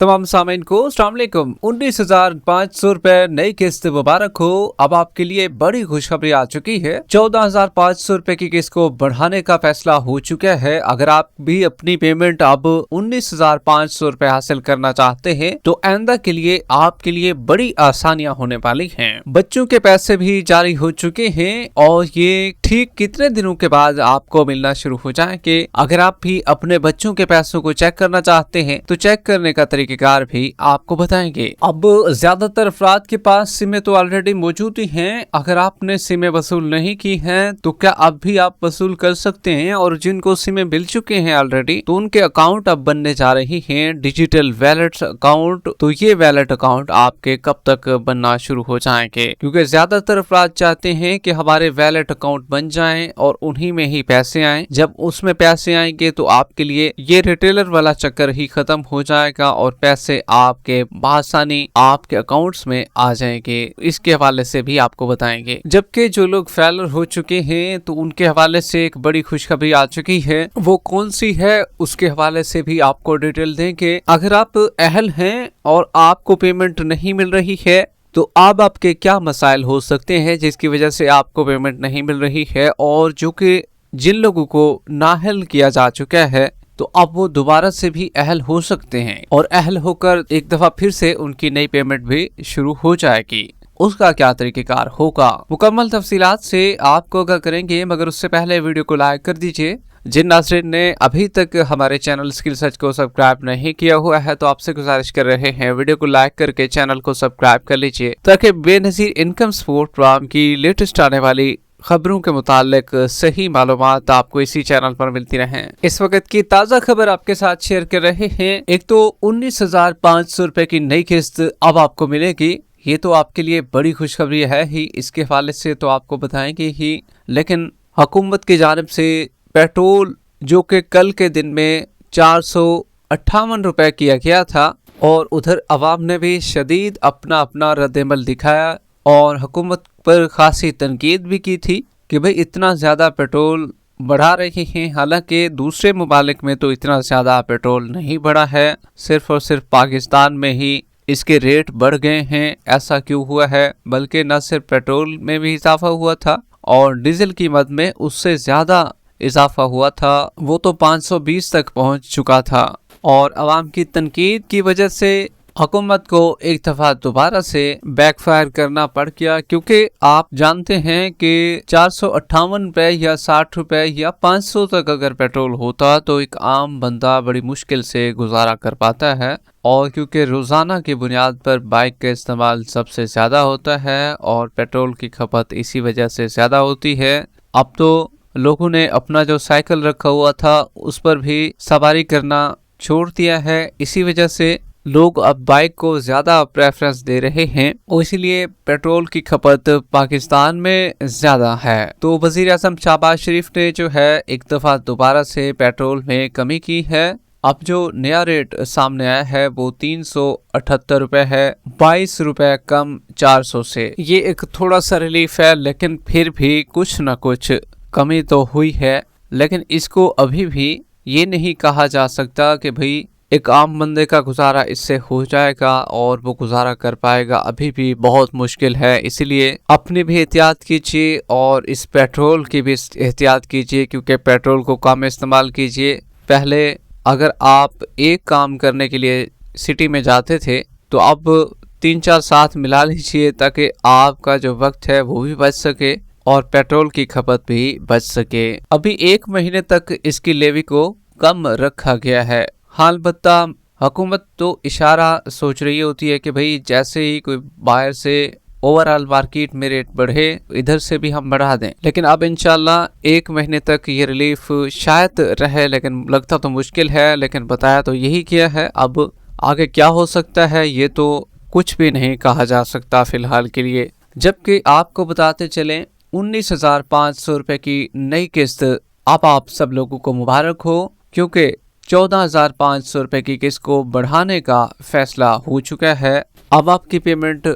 तमाम सामीन को अस्सलाम वालेकुम। 19,500 रुपए नई किस्त मुबारक हो। अब आपके लिए बड़ी खुशखबरी आ चुकी है। 14,500 रुपए की किस्त को बढ़ाने का फैसला हो चुका है। अगर आप भी अपनी पेमेंट अब 19,500 रुपए हासिल करना चाहते हैं तो आइंदा के लिए आपके लिए बड़ी आसानियां होने वाली हैं। बच्चों के पैसे भी जारी हो चुके हैं और ये ठीक कितने दिनों के बाद आपको मिलना शुरू हो जाएंगे। अगर आप भी अपने बच्चों के पैसों को चेक करना चाहते हैं तो चेक करने का तरीकेकार भी आपको बताएंगे। अब ज्यादातर अफराद के पास सिमें तो ऑलरेडी मौजूद ही हैं। अगर आपने सिमें वसूल नहीं की हैं तो क्या अब भी आप वसूल कर सकते हैं, और जिनको सिमें मिल चुके हैं ऑलरेडी तो उनके अकाउंट अब बनने जा रही हैं डिजिटल वैलेट अकाउंट। तो ये वैलेट अकाउंट आपके कब तक बनना शुरू हो जाएंगे, क्योंकि ज्यादातर अफराद चाहते हैं कि हमारे वैलेट अकाउंट बन जाएं और उन्हीं में ही पैसे आएं। जब उसमें पैसे आएंगे तो आपके लिए ये रिटेलर वाला चक्कर ही खत्म हो जाएगा और पैसे आपके आसानी आपके अकाउंट्स में आ जाएंगे। इसके हवाले से भी आपको बताएंगे। जबकि जो लोग फेलर हो चुके हैं तो उनके हवाले से एक बड़ी खुशखबरी आ चुकी है। वो कौन सी है उसके हवाले से भी आपको डिटेल देंगे। अगर आप अहल हैं और आपको पेमेंट नहीं मिल रही है तो अब आपके क्या मसाइल हो सकते हैं जिसकी वजह से आपको पेमेंट नहीं मिल रही है, और जो कि जिन लोगों को नाअहल किया जा चुका है तो अब वो दोबारा से भी अहल हो सकते हैं और अहल होकर एक दफा फिर से उनकी नई पेमेंट भी शुरू हो जाएगी। उसका क्या तरीकेकार होगा, मुकम्मल तफसीलात से आपको अगर करेंगे, मगर उससे पहले वीडियो को लाइक कर दीजिए। जिन नाज़रीन ने अभी तक हमारे चैनल स्किल सर्च को सब्सक्राइब नहीं किया हुआ है तो आपसे गुजारिश कर रहे हैं वीडियो को लाइक करके चैनल को सब्सक्राइब कर लीजिए, ताकि बेनज़ीर इनकम सपोर्ट प्रोग्राम की लेटेस्ट आने वाली खबरों के मुतालिक सही मालूमात आपको इसी चैनल पर मिलती रहें। इस वक्त की ताज़ा खबर आपके साथ शेयर कर रहे हैं। एक तो 19,500 रुपए की नई किस्त अब आपको मिलेगी। ये तो आपके लिए बड़ी खुशखबरी है ही, इसके हवाले से तो आपको बताएंगे ही। लेकिन हुकूमत की जानिब से पेट्रोल जो कि कल के दिन में 458 रुपए किया गया था, और उधर अवाम ने भी शदीद अपना अपना रद्दमल दिखाया और हुकूमत पर खासी तनकीद भी की थी कि भाई इतना ज़्यादा पेट्रोल बढ़ा रहे हैं। हालांकि दूसरे मुमालिक में तो इतना ज़्यादा पेट्रोल नहीं बढ़ा है, सिर्फ और सिर्फ पाकिस्तान में ही इसके रेट बढ़ गए हैं। ऐसा क्यों हुआ है, बल्कि न सिर्फ पेट्रोल में भी इजाफा हुआ था और डीजल कीमत में उससे ज़्यादा इजाफा हुआ था। वो तो 520 तक पहुंच चुका था और अवाम की तनकीद की वजह से हुकूमत को एक दफा दोबारा से बैकफायर करना पड़ गया, क्योंकि आप जानते हैं कि 458 रुपए या 60 रुपए या 500 तक अगर पेट्रोल होता तो एक आम बंदा बड़ी मुश्किल से गुजारा कर पाता है। और क्योंकि रोजाना की बुनियाद पर बाइक का इस्तेमाल सबसे ज्यादा होता है और पेट्रोल की खपत इसी वजह से ज्यादा होती है। अब तो लोगों ने अपना जो साइकिल रखा हुआ था उस पर भी सवारी करना छोड़ दिया है। इसी वजह से लोग अब बाइक को ज्यादा प्रेफरेंस दे रहे हैं और इसीलिए पेट्रोल की खपत पाकिस्तान में ज्यादा है। तो वजीर आज़म शहबाज शरीफ ने जो है एक दफा दोबारा से पेट्रोल में कमी की है। अब जो नया रेट सामने आया है वो 378 रुपए है, 22 रुपए कम 400 से। ये एक थोड़ा सा रिलीफ है, लेकिन फिर भी कुछ न कुछ कमी तो हुई है। लेकिन इसको अभी भी ये नहीं कहा जा सकता कि भाई एक आम बंदे का गुजारा इससे हो जाएगा और वो गुजारा कर पाएगा, अभी भी बहुत मुश्किल है। इसीलिए अपनी भी एहतियात कीजिए और इस पेट्रोल की भी एहतियात कीजिए, क्योंकि पेट्रोल को कम इस्तेमाल कीजिए। पहले अगर आप एक काम करने के लिए सिटी में जाते थे तो अब 3-4 साथ मिला लीजिए, ताकि आपका जो वक्त है वो भी बच सके और पेट्रोल की खपत भी बच सके। अभी 1 महीने तक इसकी लेवी को कम रखा गया है। हालबत्ता हुकूमत तो इशारा सोच रही होती है कि भाई जैसे ही कोई बाहर से ओवरऑल मार्केट में रेट बढ़े इधर से भी हम बढ़ा दें। लेकिन अब इंशाल्लाह 1 महीने तक ये रिलीफ शायद रहे, लेकिन लगता तो मुश्किल है। लेकिन बताया तो यही किया है। अब आगे क्या हो सकता है ये तो कुछ भी नहीं कहा जा सकता फिलहाल के लिए। जबकि आपको बताते चलें 19,500 रुपए की नई किस्त अब आप सब लोगों को मुबारक हो, क्योंकि 14,500 रुपए की किस्त को बढ़ाने का फैसला हो चुका है। अब आपकी पेमेंट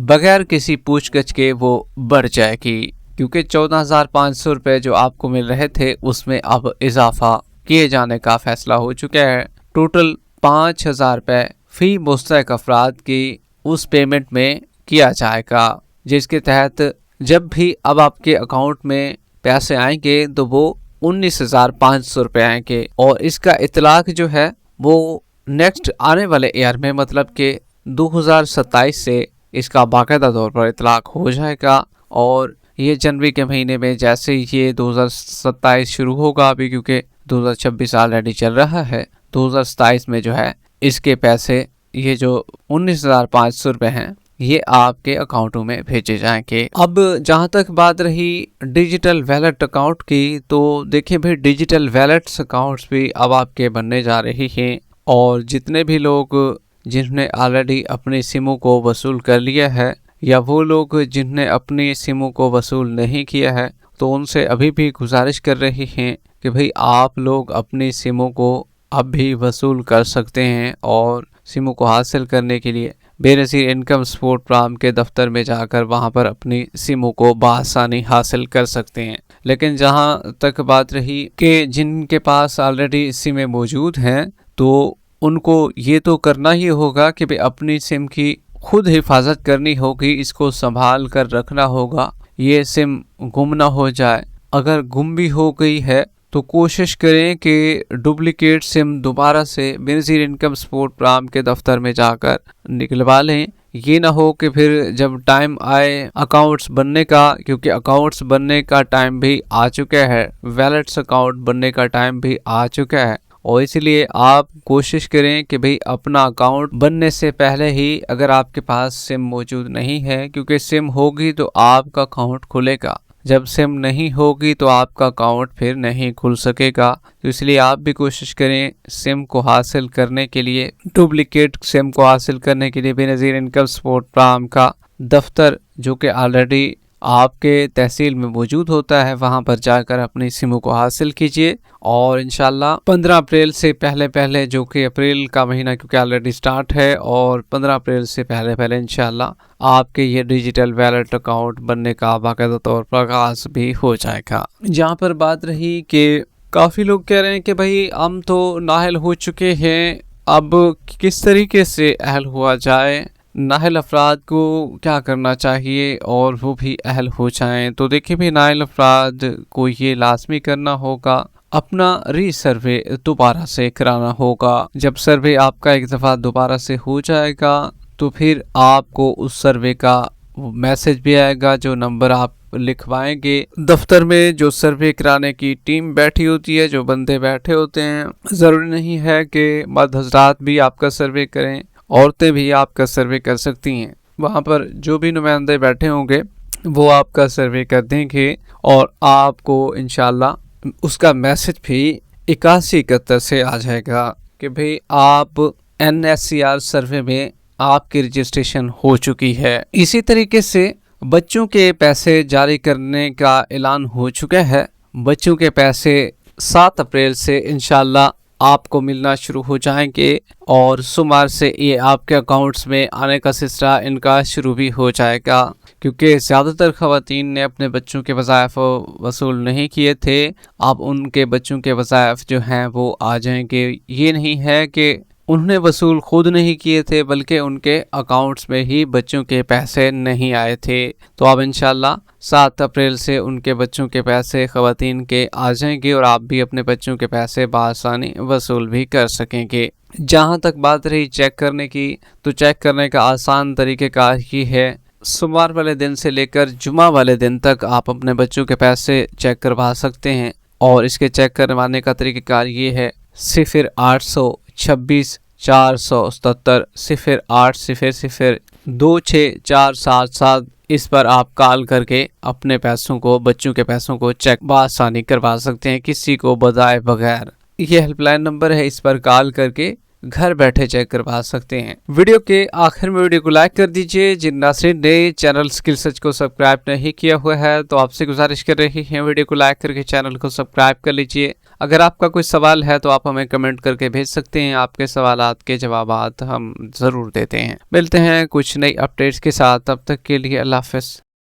बगैर किसी पूछगछ के वो बढ़ जाएगी, क्योंकि 14,500 रुपए जो आपको मिल रहे थे उसमें अब इजाफा किए जाने का फैसला हो चुका है। टोटल 5,000 रुपए फी मुस्तहक अफराद की उस पेमेंट में किया जाएगा, जिसके तहत जब भी अब आपके अकाउंट में पैसे आएंगे तो वो 19,500 रुपये आएंगे। और इसका इतलाक जो है वो नेक्स्ट आने वाले ईयर में, मतलब कि 2027 से इसका बाकायदा तौर पर इतलाक हो जाएगा। और ये जनवरी के महीने में जैसे ही ये 2027 शुरू होगा, अभी क्योंकि 2026 ऑलरेडी चल रहा है, 2027 में जो है इसके पैसे ये जो 19,500 रुपये हैं ये आपके अकाउंटों में भेजे जाएंगे। अब जहां तक बात रही डिजिटल वैलेट अकाउंट की, तो देखिए भाई डिजिटल वैलेट्स अकाउंट्स भी अब आपके बनने जा रही हैं। और जितने भी लोग जिन्होंने ऑलरेडी अपने सिमों को वसूल कर लिया है या वो लोग जिन्होंने अपनी सिमों को वसूल नहीं किया है, तो उनसे अभी भी गुजारिश कर रही हैं कि भाई आप लोग अपनी सिमों को अब भी वसूल कर सकते हैं। और सिमों को हासिल करने के लिए बेनज़ीर इनकम सपोर्ट प्रोग्राम के दफ्तर में जाकर वहां पर अपनी सिमों को बआसानी हासिल कर सकते हैं। लेकिन जहां तक बात रही कि जिनके पास ऑलरेडी सिमें मौजूद हैं, तो उनको ये तो करना ही होगा कि भाई अपनी सिम की खुद हिफाजत करनी होगी, इसको संभाल कर रखना होगा, ये सिम गुम ना हो जाए। अगर गुम भी हो गई है तो कोशिश करें कि डुप्लीकेट सिम दोबारा से बेनज़ीर इनकम सपोर्ट प्रोग्राम के दफ्तर में जाकर निकलवा लें। ये ना हो कि फिर जब टाइम आए अकाउंट्स बनने का, क्योंकि अकाउंट्स बनने का टाइम भी आ चुका है, वैलेट्स अकाउंट बनने का टाइम भी आ चुका है। और इसलिए आप कोशिश करें कि भाई अपना अकाउंट बनने से पहले ही, अगर आपके पास सिम मौजूद नहीं है, क्योंकि सिम होगी तो आपका अकाउंट खुलेगा, जब सिम नहीं होगी तो आपका अकाउंट फिर नहीं खुल सकेगा। तो इसलिए आप भी कोशिश करें सिम को हासिल करने के लिए, डुप्लीकेट सिम को हासिल करने के लिए बेनज़ीर इनकम सपोर्ट प्रोग्राम का दफ्तर जो कि ऑलरेडी आपके तहसील में मौजूद होता है, वहां पर जाकर अपनी सिमों को हासिल कीजिए। और इंशाल्लाह 15 अप्रैल से पहले, जो कि अप्रैल का महीना क्योंकि ऑलरेडी स्टार्ट है, और 15 अप्रैल से पहले इंशाल्लाह आपके ये डिजिटल वैलेट अकाउंट बनने का बाकायदा तौर पर आगाज भी हो जाएगा। जहाँ पर बात रही कि काफ़ी लोग कह रहे हैं कि भाई हम तो नाअहल हो चुके हैं, अब किस तरीके से अहल हुआ जाए, नाअहल अफराद को क्या करना चाहिए और वो भी अहल हो जाएं। तो देखिए भी नाअहल अफराद को ये लाजमी करना होगा, अपना रीसर्वे दोबारा से कराना होगा। जब सर्वे आपका एक दफ़ा दोबारा से हो जाएगा तो फिर आपको उस सर्वे का मैसेज भी आएगा, जो नंबर आप लिखवाएंगे दफ्तर में, जो सर्वे कराने की टीम बैठी होती है, जो बंदे बैठे होते हैं। ज़रूरी नहीं है कि मर्द हजरात भी आपका सर्वे करें, औरतें भी आपका सर्वे कर सकती हैं। वहाँ पर जो भी नुमाइंदे बैठे होंगे वो आपका सर्वे कर देंगे और आपको इंशाल्लाह उसका मैसेज भी 8171 से आ जाएगा कि भाई आप NSCR सर्वे में आपकी रजिस्ट्रेशन हो चुकी है। इसी तरीके से बच्चों के पैसे जारी करने का ऐलान हो चुका है। बच्चों के पैसे 7 अप्रैल से इंशाल्लाह आपको मिलना शुरू हो जाएंगे और सोमवार से ये आपके अकाउंट्स में आने का सिलसिला इनका शुरू भी हो जाएगा, क्योंकि ज़्यादातर ख़वातीन ने अपने बच्चों के वज़ाइफ वसूल नहीं किए थे। अब उनके बच्चों के वज़ाइफ जो हैं वो आ जाएंगे। ये नहीं है कि उन्होंने वसूल खुद नहीं किए थे, बल्कि उनके अकाउंट्स में ही बच्चों के पैसे नहीं आए थे। तो अब इंशाल्लाह 7 अप्रैल से उनके बच्चों के पैसे ख़वातीन के आ जाएंगे और आप भी अपने बच्चों के पैसे बआसानी वसूल भी कर सकेंगे। जहां तक बात रही चेक करने की, तो चेक करने का आसान तरीक़ेकार ही है। सोमवार वाले दिन से लेकर जुमा वाले दिन तक आप अपने बच्चों के पैसे चेक करवा सकते हैं। और इसके चेक करवाने का तरीक़ेकार ये है 0826 477 0800 26477। इस पर आप कॉल करके अपने पैसों को, बच्चों के पैसों को चेक बआसानी करवा सकते हैं, किसी को बताए बगैर। ये हेल्पलाइन नंबर है, इस पर कॉल करके घर बैठे चेक करवा सकते हैं। वीडियो के आखिर में वीडियो को लाइक कर दीजिए। जिन नाज़रीन ने चैनल स्किल सर्च को सब्सक्राइब नहीं किया हुआ है तो आपसे गुजारिश कर रही हैं वीडियो को लाइक करके चैनल को सब्सक्राइब कर लीजिए। अगर आपका कोई सवाल है तो आप हमें कमेंट करके भेज सकते हैं, आपके सवालात के जवाबात हम ज़रूर देते हैं। मिलते हैं कुछ नई अपडेट्स के साथ, तब तक के लिए अल्लाह हाफ़िज़।